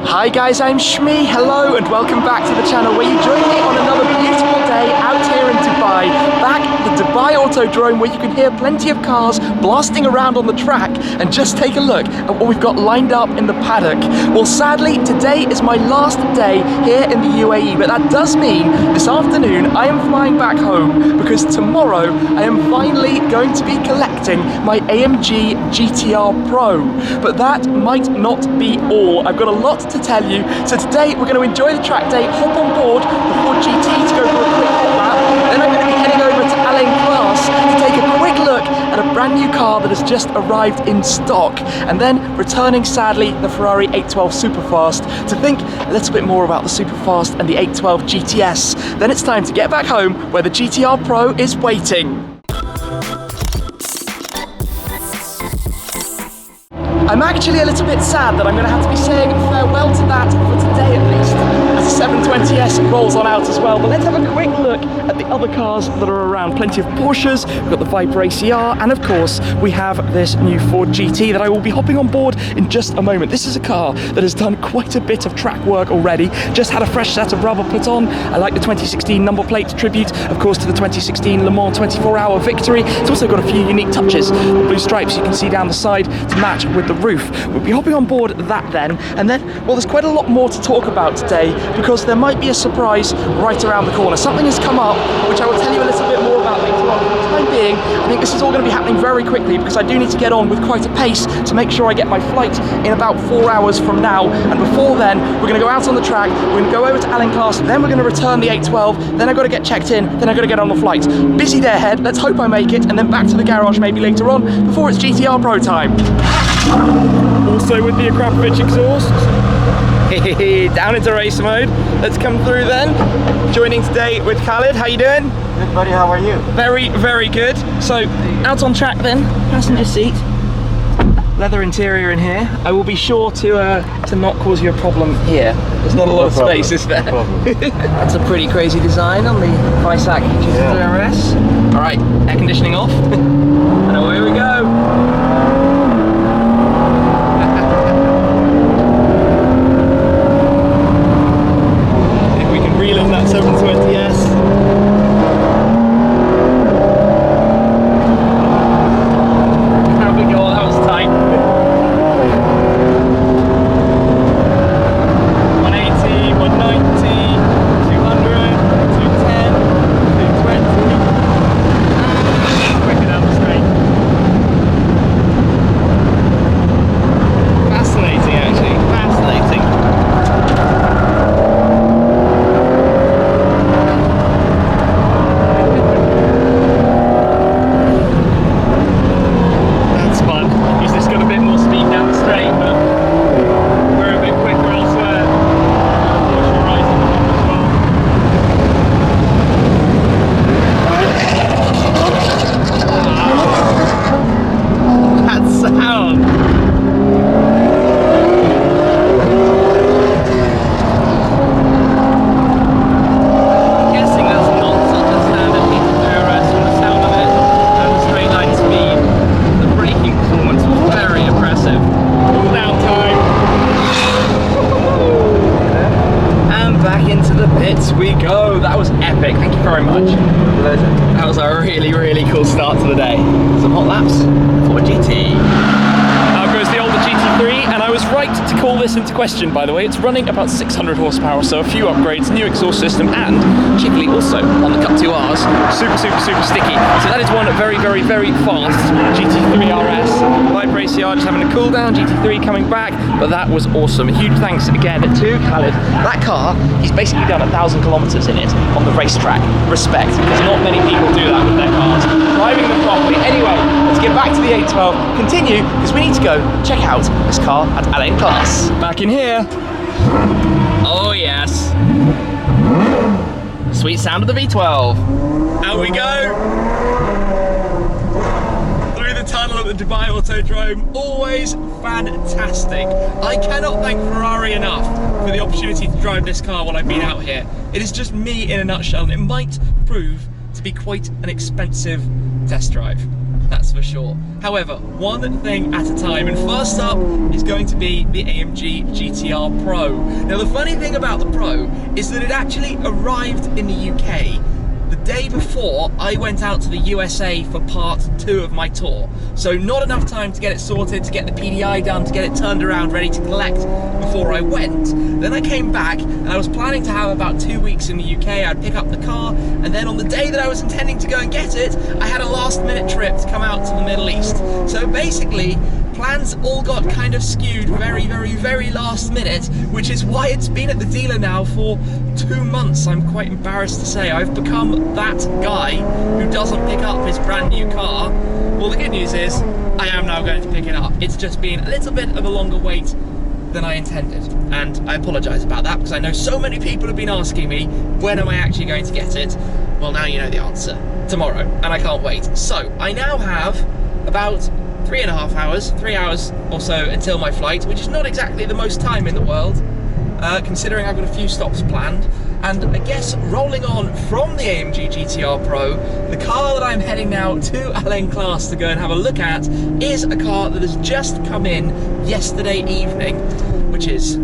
Hi guys, I'm Shmi, hello and welcome back to the channel where you join me on another beautiful day out here in Dubai, back at the Dubai Autodrome where you can hear plenty of cars blasting around on the track. And just take a look at what we've got lined up in the paddock. Well, sadly, today is my last day here in the UAE, but that does mean this afternoon I am flying back home because tomorrow I am finally going to be collecting my AMG GT R Pro. But that might not be all. I've got a lot to tell you. So today we're going to enjoy the track day, hop on board the Ford GT to go for a quick hot lap. Then I'm going to be heading over to Ain Class to take a quick look at a brand new car that has just arrived in stock. And then returning, sadly, the Ferrari 812 Superfast to think a little bit more about the Superfast and the 812 GTS. Then it's time to get back home where the GT R Pro is waiting. I'm actually a little bit sad that I'm going to have to be saying farewell to that for today at least, as the 720S rolls on out as well. But let's have a quick look at the other cars that are around. Plenty of Porsches, we've got the Viper ACR, and of course we have this new Ford GT that I will be hopping on board in just a moment. This is a car that has done quite a bit of track work already, just had a fresh set of rubber put on. I like the 2016 number plate tribute, of course, to the 2016 Le Mans 24-hour victory. It's also got a few unique touches, the blue stripes you can see down the side to match with the roof. We'll be hopping on board that then, and then, well, there's quite a lot more to talk about today because there might be a surprise right around the corner. Something has come up, which I will tell you a little bit more about later on. For the time being, I think this is all going to be happening very quickly because I do need to get on with quite a pace to make sure I get my flight in about 4 hours from now. And before then, we're going to go out on the track, we're going to go over to Ain Class, then we're going to return the 812, then I've got to get checked in, then I've got to get on the flight. Busy day ahead, let's hope I make it, and then back to the garage maybe later on before it's GT R Pro time. Also with the Akrapovic exhaust. Down into race mode. Let's come through then. Joining today with Khalid. How you doing? Good, buddy. How are you? Very, very good. So out on track then. Passenger seat. Leather interior in here. I will be sure to not cause you a problem here. There's not a lot of space, is there? That's a pretty crazy design on the Visac GT3 RS. All right, air conditioning off. And away we go. Reeling that 720S. How we go? That was tight. 180, 190, 200, 210, 220. Quicker down the straight. Fascinating, actually. Fascinating. That was a really, really cool start to the day. Some hot laps for GT. Now goes the older GT3, and I was right to call this into question, by the way. It's running about 600 horsepower, so a few upgrades, new exhaust system, and cheaply also on the Cut 2Rs, super, super, super sticky. So that is one very, very, very fast GT3 RS. Viper ACR just having a cool down, GT3 coming back, but that was awesome. A huge thanks again to Khalid. That car, he's basically done 1,000 kilometers in it on the racetrack. Respect, because not many people do that with their cars. Driving them properly. Anyway, let's get back to the 812, continue, because we need to go check out this car at Ain Class. Back in here. Oh yes. Sweet sound of the V12. Out we go. Through the tunnel at the Dubai Autodrome. Always fantastic. I cannot thank Ferrari enough for the opportunity to drive this car while I've been out here. It is just me in a nutshell, and it might prove to be quite an expensive test drive. that's for sure. However, one thing at a time, and first up is going to be the AMG GT R Pro. Now the funny thing about the Pro is that it actually arrived in the UK the day before I went out to the USA for part 2 of my tour. So not enough time to get it sorted, to get the PDI done, to get it turned around, ready to collect before I went. Then I came back and I was planning to have about 2 weeks in the UK. I'd pick up the car, and then on the day that I was intending to go and get it, I had a last minute trip to come out to the Middle East. So basically, plans all got kind of skewed very last minute, which is why it's been at the dealer now for 2 months. I'm quite embarrassed to say I've become that guy who doesn't pick up his brand new car. Well, the good news is I am now going to pick it up. It's just been a little bit of a longer wait than I intended, and I apologise about that because I know so many people have been asking me, when am I actually going to get it? Well, now you know the answer. Tomorrow, and I can't wait. So I now have about 3.5 hours, 3 hours or so until my flight, which is not exactly the most time in the world, considering I've got a few stops planned. And I guess rolling on from the AMG GT R Pro, the car that I'm heading now to Ain Class to go and have a look at is a car that has just come in yesterday evening, which is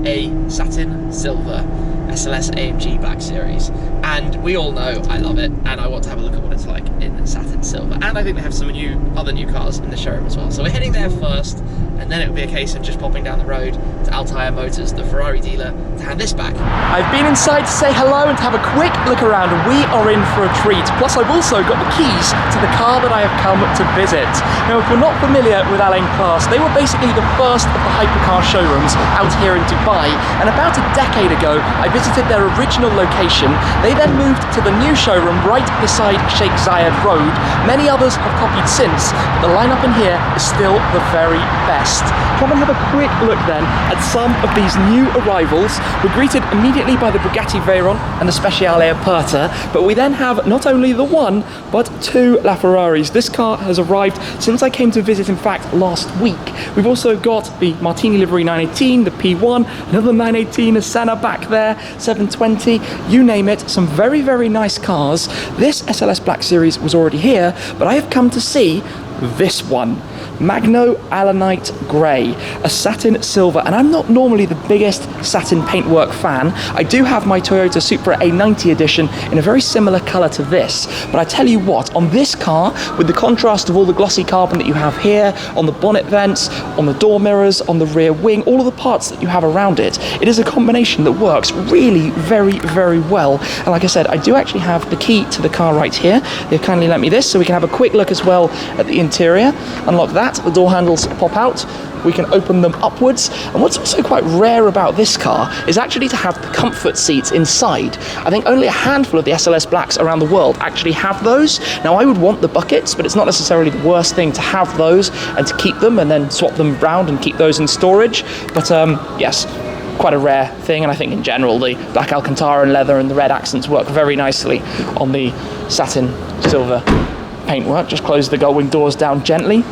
a satin silver SLS AMG Black Series. And we all know I love it, and I want to have a look at what it's like in satin silver. And I think they have some other new cars in the showroom as well. So we're heading there first, and then it'll be a case of just popping down the road to Altair Motors, the Ferrari dealer, to hand this back. I've been inside to say hello and to have a quick look around, and we are in for a treat. Plus I've also got the keys to the car that I have come to visit. Now, if you're not familiar with Ain Class, they were basically the first of the hypercar showrooms out here in Dubai, and about a decade ago I visited their original location. They then moved to the new showroom right beside Sheikh Zayed Road. Many others have copied since, but the lineup in here is still the very best. Come and have a quick look then at some of these new arrivals. We're greeted immediately by the Bugatti Veyron and the Speciale Aperta, but we then have not only the one, but 2 LaFerraris. This car has arrived since I came to visit, in fact, last week. We've also got the Martini Livery 918, the P1, another 918, a Senna back there, 720, you name it, some very nice cars. This SLS Black Series was already here, but I have come to see this one. Magno Alanite Grey, a satin silver, and I'm not normally the biggest satin paintwork fan. I do have my Toyota Supra A90 edition in a very similar colour to this, but I tell you what, on this car, with the contrast of all the glossy carbon that you have here, on the bonnet vents, on the door mirrors, on the rear wing, all of the parts that you have around it, it is a combination that works really very well. And like I said, I do actually have the key to the car right here. They've kindly lent me this so we can have a quick look as well at the interior. Unlock that, the door handles pop out, we can open them upwards, and what's also quite rare about this car is actually to have the comfort seats inside. I think only a handful of the SLS Blacks around the world actually have those. Now I would want the buckets, but it's not necessarily the worst thing to have those and to keep them and then swap them around and keep those in storage, but yes, quite a rare thing. And I think in general the black Alcantara and leather and the red accents work very nicely on the satin silver paintwork. Just close the gull-wing doors down gently.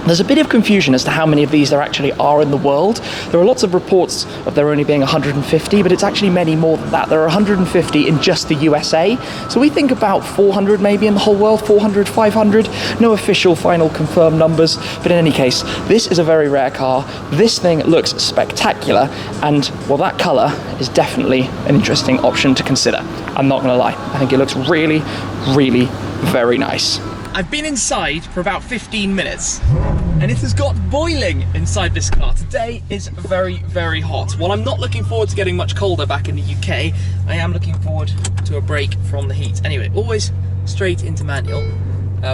There's a bit of confusion as to how many of these there actually are in the world. There are lots of reports of there only being 150, but it's actually many more than that. There are 150 in just the USA. So we think about 400 maybe in the whole world, 400, 500. No official final confirmed numbers, but in any case, this is a very rare car. This thing looks spectacular, and well, that colour is definitely an interesting option to consider. I'm not gonna lie, I think it looks really very nice. I've been inside for about 15 minutes and it has got boiling inside this car. Today is very hot. While I'm not looking forward to getting much colder back in the UK, I am looking forward to a break from the heat. Anyway, always straight into manual.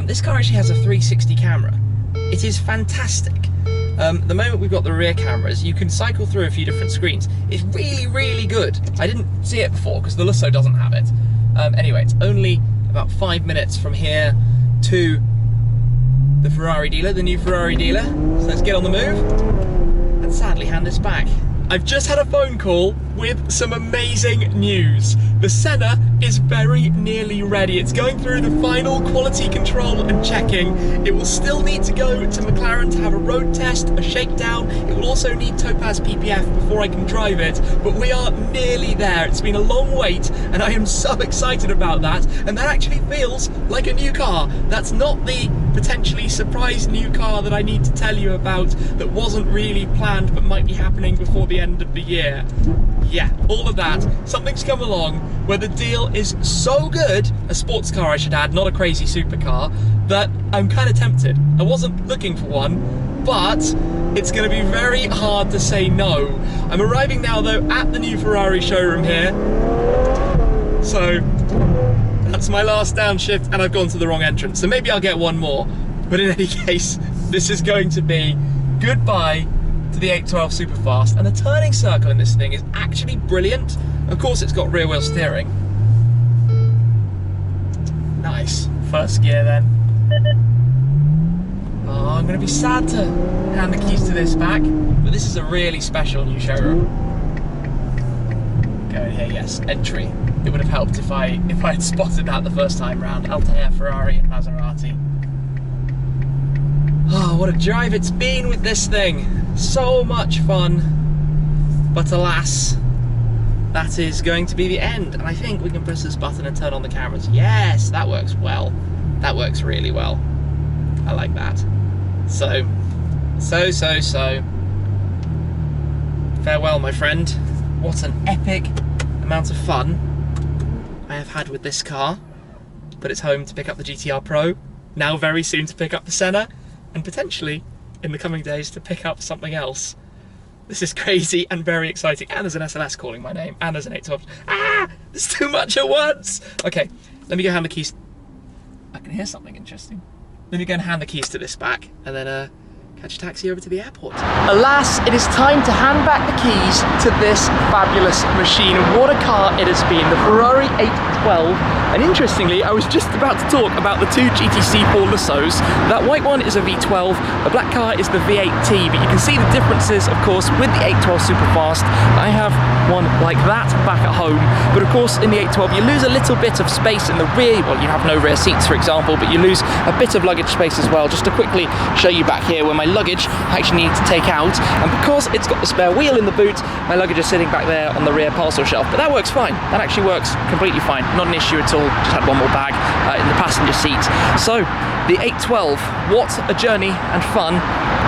This car actually has a 360 camera. It is fantastic. The moment we've got the rear cameras, you can cycle through a few different screens. It's really good. I didn't see it before because the Lusso doesn't have it. Anyway, it's only about 5 minutes from here to the Ferrari dealer, the new Ferrari dealer. So let's get on the move and sadly hand this back. I've just had a phone call with some amazing news. The Senna is very nearly ready. It's going through the final quality control and checking. It will still need to go to McLaren to have a road test, a shakedown. It will also need Topaz PPF before I can drive it, but we are nearly there. It's been a long wait and I am so excited about that, and that actually feels like a new car. That's not the potentially surprise new car that I need to tell you about that wasn't really planned but might be happening before the end of the year. Yeah, all of that. Something's come along where the deal is so good, a sports car I should add, not a crazy supercar, that I'm kind of tempted. I wasn't looking for one, but it's going to be very hard to say no. I'm arriving now though at the new Ferrari showroom here. So that's my last downshift and I've gone to the wrong entrance. So maybe I'll get one more. But in any case, this is going to be goodbye to the 812 Superfast. And the turning circle in this thing is actually brilliant. Of course it's got rear wheel steering. Nice. First gear then. Oh, I'm going to be sad to hand the keys to this back. But this is a really special new showroom. Go in here, yes, entry. It would have helped if I had spotted that the first time round. Altair, Ferrari and Maserati. Oh, what a drive it's been with this thing. So much fun. But alas, that is going to be the end. And I think we can press this button and turn on the cameras. Yes, that works well. That works really well. I like that. So. Farewell, my friend. What an epic amount of fun I have had with this car, but it's home to pick up the GT R Pro, now very soon to pick up the Senna, and potentially in the coming days to pick up something else. This is crazy and very exciting, and there's an SLS calling my name, and there's an 812. Ah, there's too much at once. Okay, let me go hand the keys. I can hear something interesting. Let me go and hand the keys to this back, and then catch a taxi over to the airport. Alas, it is time to hand back the keys to this fabulous machine. What a car it has been, the Ferrari 812. And interestingly, I was just about to talk about the two GTC4 Lussos. That white one is a V12, the black car is the V8T, but you can see the differences, of course, with the 812 Superfast. I have one like that back at home, but of course in the 812 you lose a little bit of space in the rear. Well, you have no rear seats, for example, but you lose a bit of luggage space as well. Just to quickly show you back here where my luggage I actually need to take out, and because it's got the spare wheel in the boot, my luggage is sitting back there on the rear parcel shelf, but that works fine. That actually works completely fine, not an issue at all. Just had one more bag in the passenger seat. So the 812, what a journey and fun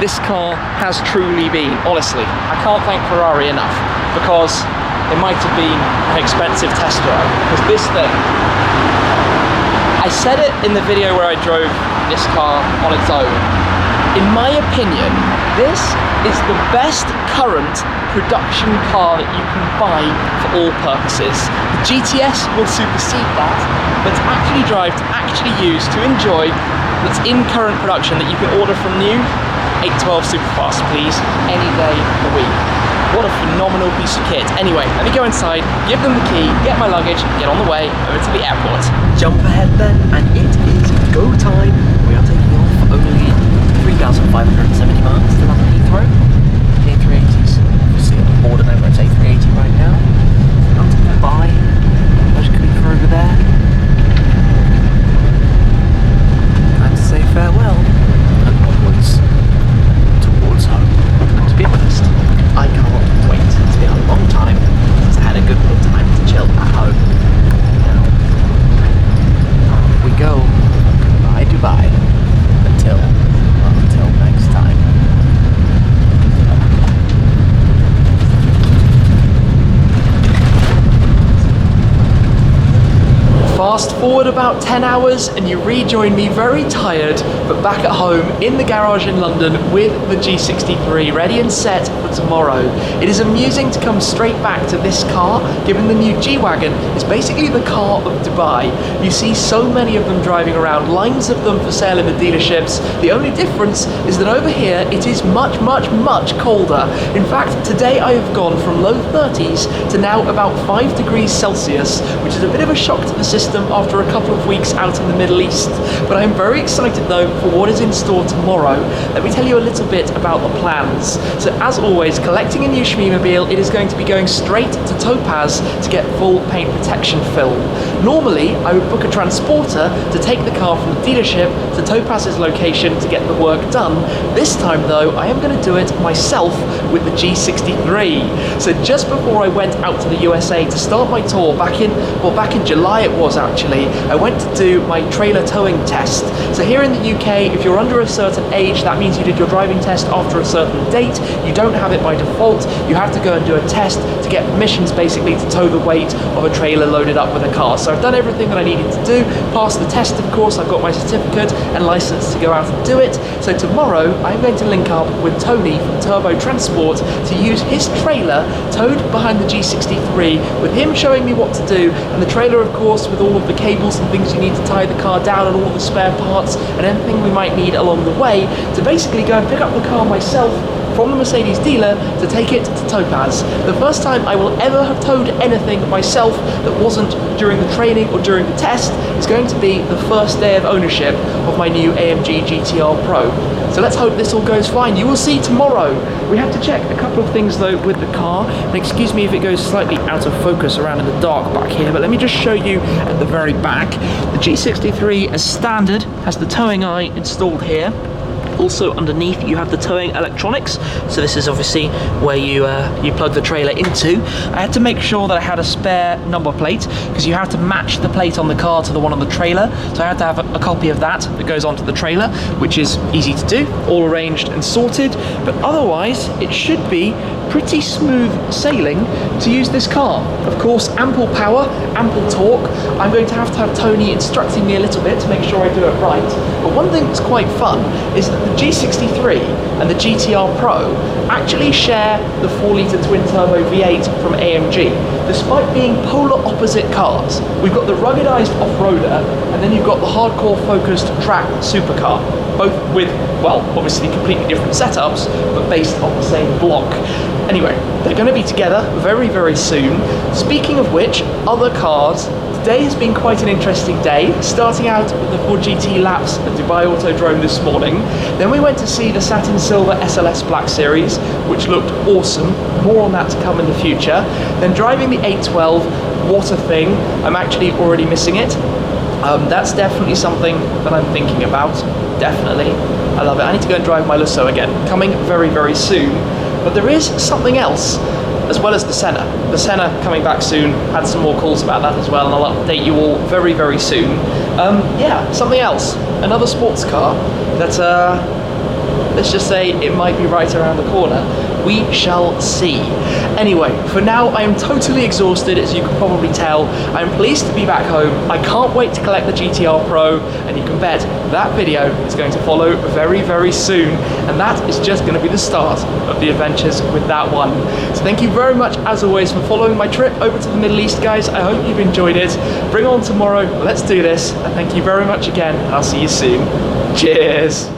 this car has truly been. Honestly, I can't thank Ferrari enough, because it might have been an expensive test drive, because this thing, I said it in the video where I drove this car on its own. In my opinion, this is the best current production car that you can buy for all purposes. The GTS will supersede that, but to actually drive, to actually use, to enjoy, that's in current production that you can order from new, 812 Superfast, please, any day of the week. What a phenomenal piece of kit. Anyway, let me go inside, give them the key, get my luggage, get on the way over to the airport. Jump ahead then, and it is go time. We are taking off only 3,570 miles to London Heathrow. The A380s, you see on the board, and it's A380 right now. Out to Dubai, Burj Khalifa over there. Time to say farewell and onwards towards home. And to be honest, I can't wait. It's been a long time since I had a good bit of time to chill at home. Now, we go by Dubai until next time. Fast forward about 10 hours and you rejoin me very tired, but back at home in the garage in London with the G63 ready and set for tomorrow. It is amusing to come straight back to this car, given the new G-Wagon is basically the car of Dubai. You see so many of them driving around, lines of them for sale in the dealerships. The only difference is that over here it is much colder. In fact, today I have gone from low 30s to now about 5 degrees Celsius, which is a bit of a shock to the system after a couple of weeks out in the Middle East. But I'm very excited though for what is in store tomorrow. Let me tell you a little bit about the plans. So as always, collecting a new Shmeemobile, it is going to be going straight to Topaz to get full paint protection film. Normally, I would book a transporter to take the car from the dealership to Topaz's location to get the work done. This time though, I am going to do it myself with the G63. So just before I went out to the USA to start my tour back in July it was actually, I went to do my trailer towing test. So here in the UK, if you're under a certain age, that means you did your driving test after a certain date. You don't have it by default. You have to go and do a test to get permissions basically to tow the weight of a trailer loaded up with a car. So I've done everything that I needed to do, passed the test of course, I've got my certificate and license to go out and do it. So tomorrow I'm going to link up with Tony from Turbo Transport to use his trailer towed behind the G63, with him showing me what to do, and the trailer of course with all of the cables and things you need to tie the car down and all the spare parts and anything we might need along the way, to basically go and pick up the car myself from the Mercedes dealer to take it to Topaz. The first time I will ever have towed anything myself that wasn't during the training or during the test is going to be the first day of ownership of my new AMG GT R Pro. So let's hope this all goes fine. You will see tomorrow. We have to check a couple of things though with the car, and excuse me if it goes slightly out of focus around in the dark back here, but let me just show you at the very back. The G63 as standard has the towing eye installed here. Also underneath you have the towing electronics, so this is obviously where you plug the trailer into. I had to make sure that I had a spare number plate, because you have to match the plate on the car to the one on the trailer, so I had to have a copy of that goes onto the trailer, which is easy to do, all arranged and sorted. But otherwise it should be pretty smooth sailing to use this car. Of course, ample power, ample torque. I'm going to have Tony instructing me a little bit to make sure I do it right. But one thing that's quite fun is that the G63 and the GT R Pro actually share the 4-litre twin-turbo V8 from AMG, despite being polar opposite cars. We've got the ruggedized off-roader, and then you've got the hardcore focused track supercar, both with, well, obviously completely different setups, but based on the same block. Anyway, they're going to be together very, very soon. Speaking of which, other cars, today has been quite an interesting day, starting out with the Ford GT laps at Dubai Autodrome this morning. Then we went to see the satin silver SLS Black Series, which looked awesome. More on that to come in the future. Then driving the 812, what a thing. I'm actually already missing it. That's definitely something that I'm thinking about. Definitely. I love it. I need to go and drive my Lusso again. Coming very, very soon. But there is something else, as well as the Senna. The Senna coming back soon. Had some more calls about that as well, and I'll update you all very, very soon. Yeah, something else. Another sports car that, let's just say it might be right around the corner. We shall see. Anyway, for now I am totally exhausted, as you can probably tell. I'm pleased to be back home. I can't wait to collect the GT R Pro, and you can bet that video is going to follow very, very soon, and that is just going to be the start of the adventures with that one. So thank you very much as always for following my trip over to the Middle East, guys. I hope you've enjoyed it. Bring on tomorrow, let's do this, and thank you very much again, and I'll see you soon. Cheers.